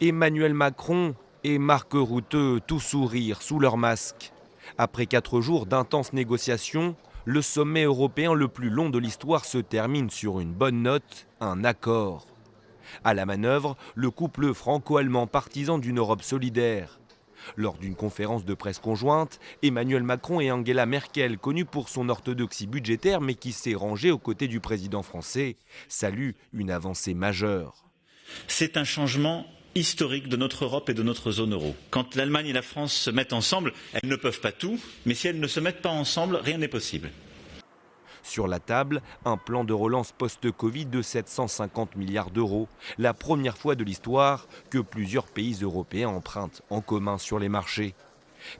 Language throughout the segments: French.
Emmanuel Macron et Mark Rutte tout sourire sous leur masque. Après 4 jours d'intenses négociations, le sommet européen le plus long de l'histoire se termine sur une bonne note, un accord. À la manœuvre, le couple franco-allemand partisan d'une Europe solidaire. Lors d'une conférence de presse conjointe, Emmanuel Macron et Angela Merkel, connus pour son orthodoxie budgétaire mais qui s'est rangé aux côtés du président français, saluent une avancée majeure. C'est un changement historique de notre Europe et de notre zone euro. Quand l'Allemagne et la France se mettent ensemble, elles ne peuvent pas tout, mais si elles ne se mettent pas ensemble, rien n'est possible. Sur la table, un plan de relance post-Covid de 750 milliards d'euros, la première fois de l'histoire que plusieurs pays européens empruntent en commun sur les marchés.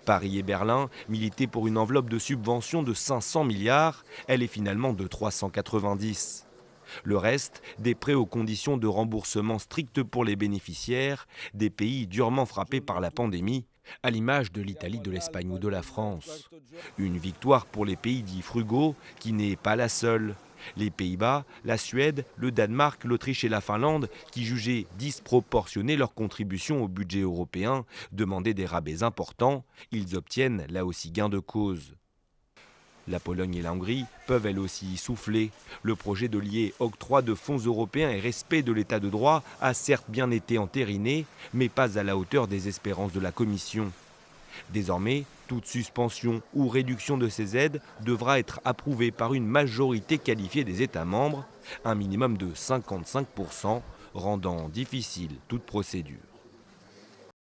Paris et Berlin militaient pour une enveloppe de subvention de 500 milliards, elle est finalement de 390. Le reste, des prêts aux conditions de remboursement strictes pour les bénéficiaires, des pays durement frappés par la pandémie, à l'image de l'Italie, de l'Espagne ou de la France. Une victoire pour les pays dits frugaux, qui n'est pas la seule. Les Pays-Bas, la Suède, le Danemark, l'Autriche et la Finlande, qui jugeaient disproportionnées leur contribution au budget européen, demandaient des rabais importants. Ils obtiennent là aussi gain de cause. La Pologne et la Hongrie peuvent elles aussi y souffler. Le projet de lier octroi de fonds européens et respect de l'état de droit a certes bien été entériné, mais pas à la hauteur des espérances de la Commission. Désormais, toute suspension ou réduction de ces aides devra être approuvée par une majorité qualifiée des États membres, un minimum de 55%, rendant difficile toute procédure.